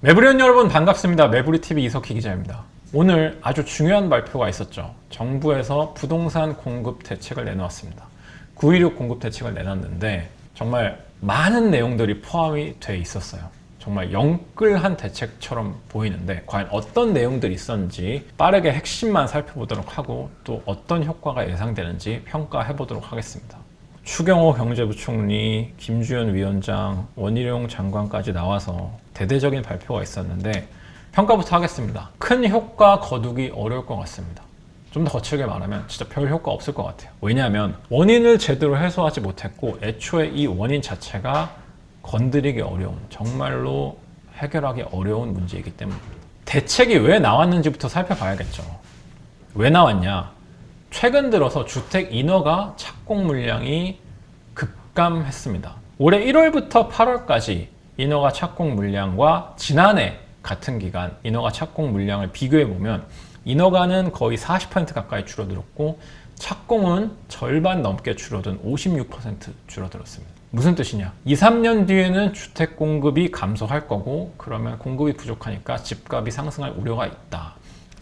매부리원 여러분 반갑습니다. 매부리TV 이석희 기자입니다. 오늘 아주 중요한 발표가 있었죠. 정부에서 부동산 공급 대책을 내놓았습니다. 916 공급 대책을 내놨는데 정말 많은 내용들이 포함이 돼 있었어요. 정말 영끌한 대책처럼 보이는데 과연 어떤 내용들이 있었는지 빠르게 핵심만 살펴보도록 하고 또 어떤 효과가 예상되는지 평가해 보도록 하겠습니다. 추경호 경제부총리, 김주현 위원장, 원희룡 장관까지 나와서 대대적인 발표가 있었는데 평가부터 하겠습니다. 큰 효과 거두기 어려울 것 같습니다. 좀 더 거칠게 말하면 진짜 별 효과 없을 것 같아요. 왜냐하면 원인을 제대로 해소하지 못했고 애초에 이 원인 자체가 건드리기 어려운, 정말로 해결하기 어려운 문제이기 때문입니다. 대책이 왜 나왔는지부터 살펴봐야겠죠. 왜 나왔냐? 최근 들어서 주택 인허가 착공 물량이 급감했습니다. 올해 1월부터 8월까지 인허가 착공 물량과 지난해 같은 기간 인허가 착공 물량을 비교해 보면 인허가는 거의 40% 가까이 줄어들었고 착공은 절반 넘게 줄어든 56% 줄어들었습니다. 무슨 뜻이냐? 2, 3년 뒤에는 주택 공급이 감소할 거고 그러면 공급이 부족하니까 집값이 상승할 우려가 있다.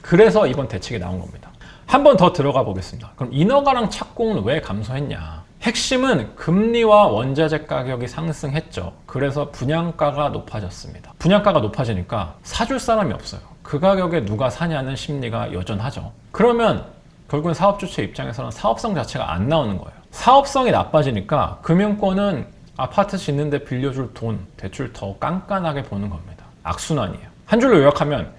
그래서 이번 대책이 나온 겁니다. 한 번 더 들어가 보겠습니다. 그럼 인허가랑 착공은 왜 감소했냐? 핵심은 금리와 원자재 가격이 상승했죠. 그래서 분양가가 높아졌습니다. 분양가가 높아지니까 사줄 사람이 없어요. 그 가격에 누가 사냐는 심리가 여전하죠. 그러면 결국은 사업주체 입장에서는 사업성 자체가 안 나오는 거예요. 사업성이 나빠지니까 금융권은 아파트 짓는데 빌려줄 돈, 대출 더 깐깐하게 보는 겁니다. 악순환이에요. 한 줄로 요약하면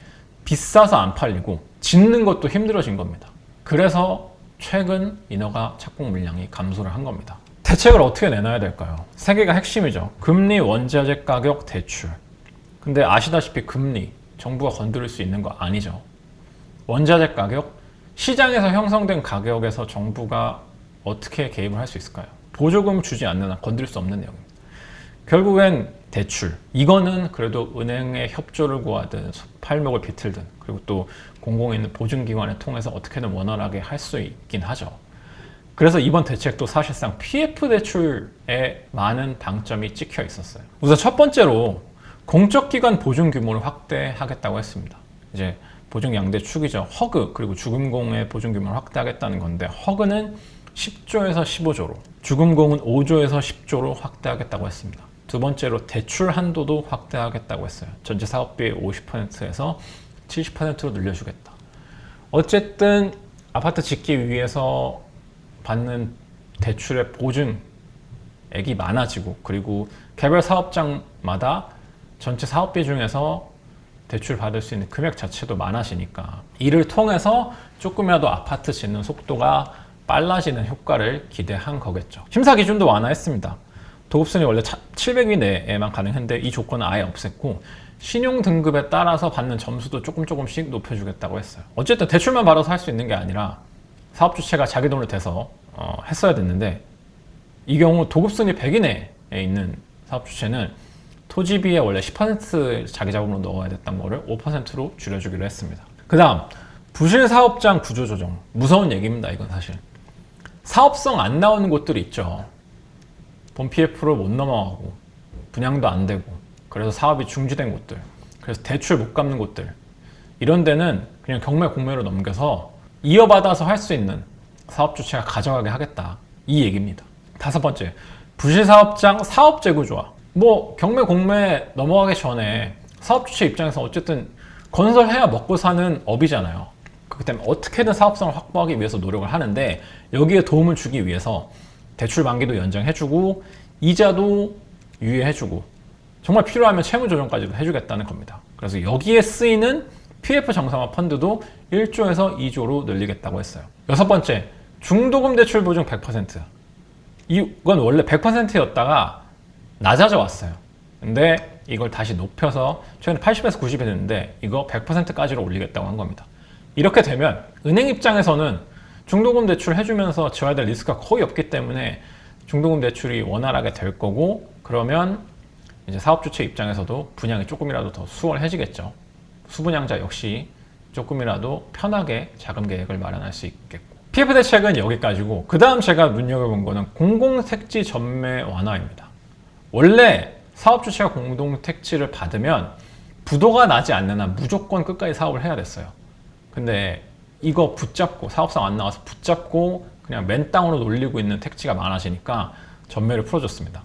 비싸서 안 팔리고 짓는 것도 힘들어진 겁니다. 그래서 최근 인허가 착공 물량이 감소를 한 겁니다. 대책을 어떻게 내놔야 될까요? 세 개가 핵심이죠. 금리, 원자재 가격, 대출. 근데 아시다시피 금리, 정부가 건드릴 수 있는 거 아니죠. 원자재 가격, 시장에서 형성된 가격에서 정부가 어떻게 개입을 할 수 있을까요? 보조금 주지 않는 한 건드릴 수 없는 내용입니다. 결국엔 대출, 이거는 그래도 은행의 협조를 구하든 팔목을 비틀든 그리고 또 공공에 있는 보증기관을 통해서 어떻게든 원활하게 할 수 있긴 하죠. 그래서 이번 대책도 사실상 PF 대출에 많은 방점이 찍혀 있었어요. 우선 첫 번째로 공적기관 보증 규모를 확대하겠다고 했습니다. 이제 보증 양대 축이죠. 허그 그리고 주금공의 보증 규모를 확대하겠다는 건데 허그는 10조에서 15조로, 주금공은 5조에서 10조로 확대하겠다고 했습니다. 두 번째로 대출 한도도 확대하겠다고 했어요. 전체 사업비의 50%에서 70%로 늘려주겠다. 어쨌든 아파트 짓기 위해서 받는 대출의 보증액이 많아지고 그리고 개별 사업장마다 전체 사업비 중에서 대출 받을 수 있는 금액 자체도 많아지니까 이를 통해서 조금이라도 아파트 짓는 속도가 빨라지는 효과를 기대한 거겠죠. 심사 기준도 완화했습니다. 도급순위 원래 700위 내에만 가능한데 이 조건은 아예 없앴고 신용 등급에 따라서 받는 점수도 조금씩 높여주겠다고 했어요. 어쨌든 대출만 받아서 할 수 있는 게 아니라 사업 주체가 자기 돈을 대서 했어야 됐는데 이 경우 도급순위 100위 내에 있는 사업 주체는 토지비에 원래 10% 자기 자금으로 넣어야 됐던 거를 5%로 줄여주기로 했습니다. 그 다음 부실 사업장 구조 조정. 무서운 얘기입니다. 이건 사실 사업성 안 나오는 곳들이 있죠. 본 PF로 못 넘어가고 분양도 안 되고 그래서 사업이 중지된 곳들, 그래서 대출 못 갚는 곳들, 이런 데는 그냥 경매 공매로 넘겨서 이어받아서 할 수 있는 사업 주체가 가져가게 하겠다, 이 얘기입니다. 다섯 번째, 부실 사업장 사업 재구조화. 뭐 경매 공매 넘어가기 전에 사업 주체 입장에서 어쨌든 건설해야 먹고 사는 업이잖아요. 그렇기 때문에 어떻게든 사업성을 확보하기 위해서 노력을 하는데 여기에 도움을 주기 위해서 대출 만기도 연장해주고 이자도 유예해주고 정말 필요하면 채무 조정까지도 해주겠다는 겁니다. 그래서 여기에 쓰이는 PF 정상화 펀드도 1조에서 2조로 늘리겠다고 했어요. 여섯 번째, 중도금 대출 보증 100%. 이건 원래 100%였다가 낮아져 왔어요. 근데 이걸 다시 높여서 최근에 80에서 90이 됐는데 이거 100%까지로 올리겠다고 한 겁니다. 이렇게 되면 은행 입장에서는 중도금 대출 해주면서 지어야 될 리스크가 거의 없기 때문에 중도금 대출이 원활하게 될 거고 그러면 이제 사업주체 입장에서도 분양이 조금이라도 더 수월해지겠죠. 수분양자 역시 조금이라도 편하게 자금 계획을 마련할 수 있겠고. PF 대책은 여기까지고 그 다음 제가 눈여겨본 거는 공공택지 전매 완화입니다. 원래 사업주체가 공동택지를 받으면 부도가 나지 않는 한 무조건 끝까지 사업을 해야 됐어요. 근데 이거 붙잡고 사업성 안 나와서 붙잡고 그냥 맨 땅으로 놀리고 있는 택지가 많아지니까 전매를 풀어줬습니다.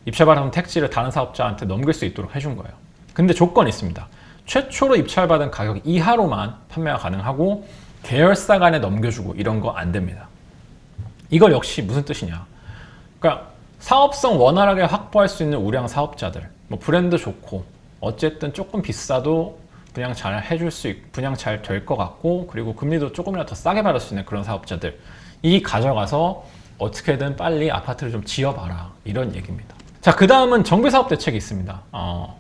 입찰받은 택지를 다른 사업자한테 넘길 수 있도록 해준 거예요. 근데 조건이 있습니다. 최초로 입찰받은 가격 이하로만 판매가 가능하고 계열사 간에 넘겨주고 이런 거 안 됩니다. 이걸 역시 무슨 뜻이냐? 그러니까 사업성 원활하게 확보할 수 있는 우량 사업자들, 뭐 브랜드 좋고 어쨌든 조금 비싸도 분양 잘 해줄 수 있고 분양 잘 될 것 같고 그리고 금리도 조금이라도 더 싸게 받을 수 있는 그런 사업자들 이 가져가서 어떻게든 빨리 아파트를 좀 지어봐라 이런 얘기입니다. 자, 그 다음은 정비사업 대책이 있습니다.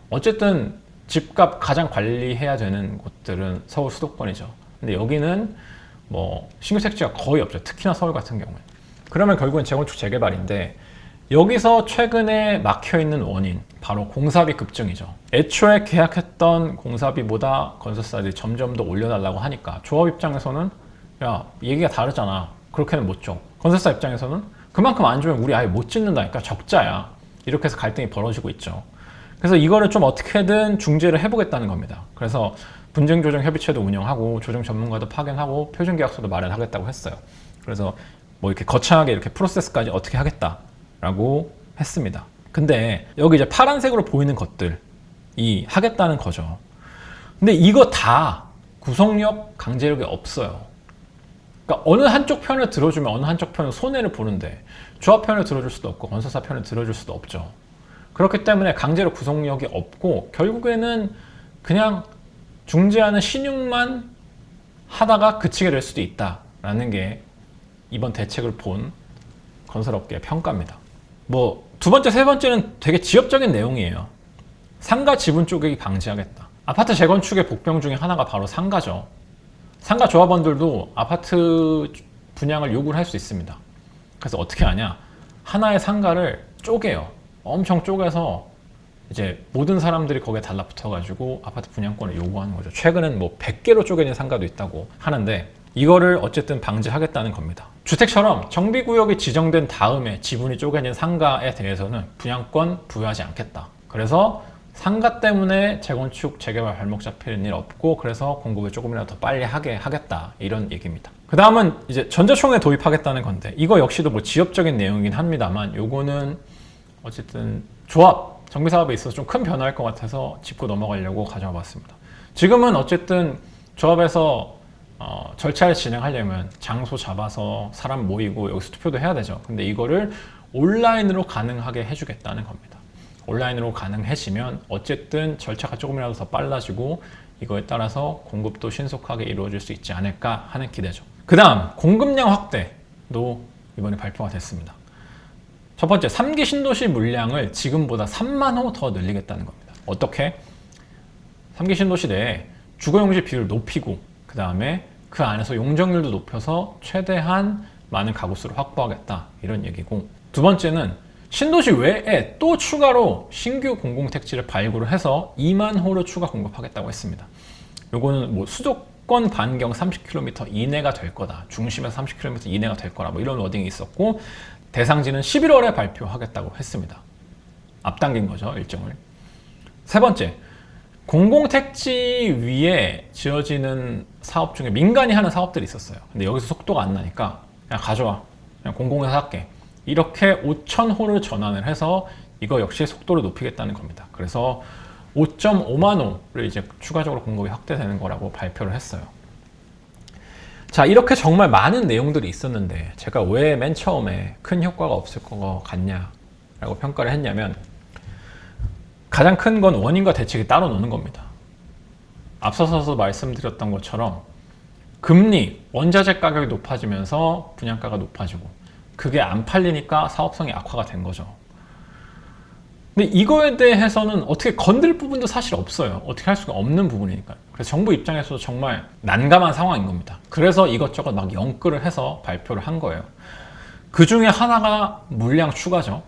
어쨌든 집값 가장 관리해야 되는 곳들은 서울 수도권이죠. 근데 여기는 뭐 신규 택지가 거의 없죠. 특히나 서울 같은 경우는. 그러면 결국은 재건축 재개발인데 여기서 최근에 막혀있는 원인 바로 공사비 급증이죠. 애초에 계약했던 공사비보다 건설사들이 점점 더 올려달라고 하니까 조합 입장에서는 야 얘기가 다르잖아. 그렇게는 못 줘. 건설사 입장에서는 그만큼 안 주면 우리 아예 못 짓는다니까 적자야. 이렇게 해서 갈등이 벌어지고 있죠. 그래서 이거를 좀 어떻게든 중재를 해보겠다는 겁니다. 그래서 분쟁조정협의체도 운영하고 조정 전문가도 파견하고 표준계약서도 마련하겠다고 했어요. 그래서 뭐 이렇게 거창하게 이렇게 프로세스까지 어떻게 하겠다라고 했습니다. 근데 여기 이제 파란색으로 보이는 것들이 하겠다는 거죠. 근데 이거 다 구속력, 강제력이 없어요. 그러니까 어느 한쪽 편을 들어주면 어느 한쪽 편은 손해를 보는데 조합 편을 들어줄 수도 없고 건설사 편을 들어줄 수도 없죠. 그렇기 때문에 강제로 구속력이 없고 결국에는 그냥 중재하는 신용만 하다가 그치게 될 수도 있다라는 게 이번 대책을 본 건설업계의 평가입니다. 뭐 두 번째, 세 번째는 되게 지엽적인 내용이에요. 상가 지분 쪼개기 방지하겠다. 아파트 재건축의 복병 중에 하나가 바로 상가죠. 상가 조합원들도 아파트 분양을 요구를 할 수 있습니다. 그래서 어떻게 하냐? 하나의 상가를 쪼개요. 엄청 쪼개서 이제 모든 사람들이 거기에 달라붙어가지고 아파트 분양권을 요구하는 거죠. 최근엔 뭐 100개로 쪼개진 상가도 있다고 하는데 이거를 어쨌든 방지하겠다는 겁니다. 주택처럼 정비구역이 지정된 다음에 지분이 쪼개진 상가에 대해서는 분양권 부여하지 않겠다. 그래서 상가 때문에 재건축, 재개발 발목 잡히는 일 없고 그래서 공급을 조금이라도 더 빨리 하게 하겠다 이런 얘기입니다. 그 다음은 이제 전자총회 도입하겠다는 건데 이거 역시도 뭐 지엽적인 내용이긴 합니다만 요거는 어쨌든 조합, 정비사업에 있어서 좀 큰 변화일 것 같아서 짚고 넘어가려고 가져와 봤습니다. 지금은 어쨌든 조합에서 절차를 진행하려면 장소 잡아서 사람 모이고 여기서 투표도 해야 되죠. 근데 이거를 온라인으로 가능하게 해주겠다는 겁니다. 온라인으로 가능해지면 어쨌든 절차가 조금이라도 더 빨라지고 이거에 따라서 공급도 신속하게 이루어질 수 있지 않을까 하는 기대죠. 그 다음 공급량 확대도 이번에 발표가 됐습니다. 첫 번째 3기 신도시 물량을 지금보다 3만 호 더 늘리겠다는 겁니다. 어떻게? 3기 신도시 내에 주거용지 비율을 높이고 그 다음에 그 안에서 용적률도 높여서 최대한 많은 가구 수를 확보하겠다 이런 얘기고, 두 번째는 신도시 외에 또 추가로 신규 공공택지를 발굴을 해서 2만 호를 추가 공급하겠다고 했습니다. 요거는 뭐 수도권 반경 30km 이내가 될 거다, 중심에서 30km 이내가 될 거라 뭐 이런 워딩이 있었고 대상지는 11월에 발표하겠다고 했습니다. 앞당긴 거죠, 일정을. 세 번째, 공공택지 위에 지어지는 사업 중에 민간이 하는 사업들이 있었어요. 근데 여기서 속도가 안 나니까 그냥 가져와, 그냥 공공에서 할게, 이렇게 5,000호를 전환을 해서 이거 역시 속도를 높이겠다는 겁니다. 그래서 5.5만 호를 이제 추가적으로 공급이 확대되는 거라고 발표를 했어요. 자, 이렇게 정말 많은 내용들이 있었는데 제가 왜 맨 처음에 큰 효과가 없을 것 같냐라고 평가를 했냐면, 가장 큰 건 원인과 대책이 따로 노는 겁니다. 앞서서 말씀드렸던 것처럼 금리, 원자재 가격이 높아지면서 분양가가 높아지고 그게 안 팔리니까 사업성이 악화가 된 거죠. 근데 이거에 대해서는 어떻게 건들 부분도 사실 없어요. 어떻게 할 수가 없는 부분이니까. 그래서 정부 입장에서도 정말 난감한 상황인 겁니다. 그래서 이것저것 막 연끌을 해서 발표를 한 거예요. 그 중에 하나가 물량 추가죠.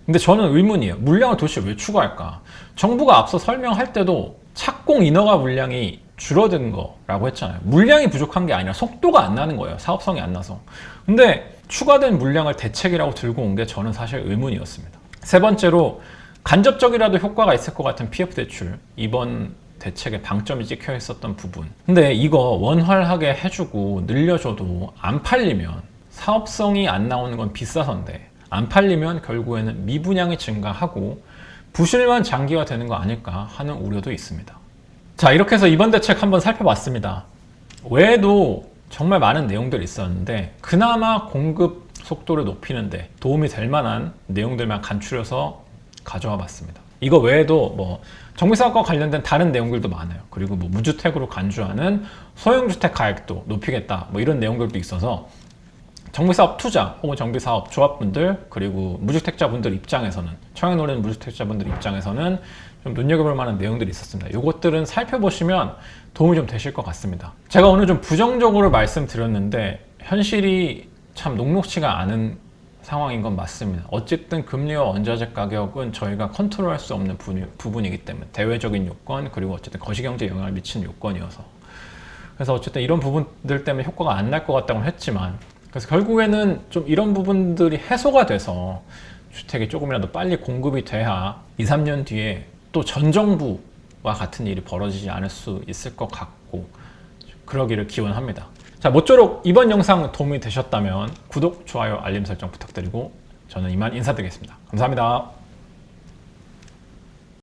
근데 저는 의문이에요. 물량을 도대체 왜 추가할까? 정부가 앞서 설명할 때도 착공 인허가 물량이 줄어든 거라고 했잖아요. 물량이 부족한 게 아니라 속도가 안 나는 거예요. 사업성이 안 나서. 근데 추가된 물량을 대책이라고 들고 온 게 저는 사실 의문이었습니다. 세 번째로 간접적이라도 효과가 있을 것 같은 PF 대출, 이번 대책에 방점이 찍혀 있었던 부분. 근데 이거 원활하게 해주고 늘려줘도 안 팔리면, 사업성이 안 나오는 건 비싸서인데 안 팔리면 결국에는 미분양이 증가하고 부실만 장기화 되는 거 아닐까 하는 우려도 있습니다. 자, 이렇게 해서 이번 대책 한번 살펴봤습니다. 외에도 정말 많은 내용들이 있었는데 그나마 공급 속도를 높이는데 도움이 될 만한 내용들만 간추려서 가져와 봤습니다. 이거 외에도 뭐 정비사업과 관련된 다른 내용들도 많아요. 그리고 뭐 무주택으로 간주하는 소형주택 가액도 높이겠다, 뭐 이런 내용들도 있어서 정비사업 투자 혹은 정비사업 조합분들, 그리고 무주택자분들 입장에서는, 청약 노리는 무주택자분들 입장에서는 좀 눈여겨볼 만한 내용들이 있었습니다. 이것들은 살펴보시면 도움이 좀 되실 것 같습니다. 제가 오늘 좀 부정적으로 말씀드렸는데 현실이 참 녹록치가 않은 상황인 건 맞습니다. 어쨌든 금리와 원자재 가격은 저희가 컨트롤할 수 없는 부분이기 때문에, 대외적인 요건, 그리고 어쨌든 거시경제에 영향을 미치는 요건이어서, 그래서 어쨌든 이런 부분들 때문에 효과가 안 날 것 같다고 했지만, 그래서 결국에는 좀 이런 부분들이 해소가 돼서 주택이 조금이라도 빨리 공급이 돼야 2, 3년 뒤에 또 전 정부와 같은 일이 벌어지지 않을 수 있을 것 같고, 그러기를 기원합니다. 자, 모쪼록 이번 영상 도움이 되셨다면 구독, 좋아요, 알림 설정 부탁드리고 저는 이만 인사드리겠습니다. 감사합니다.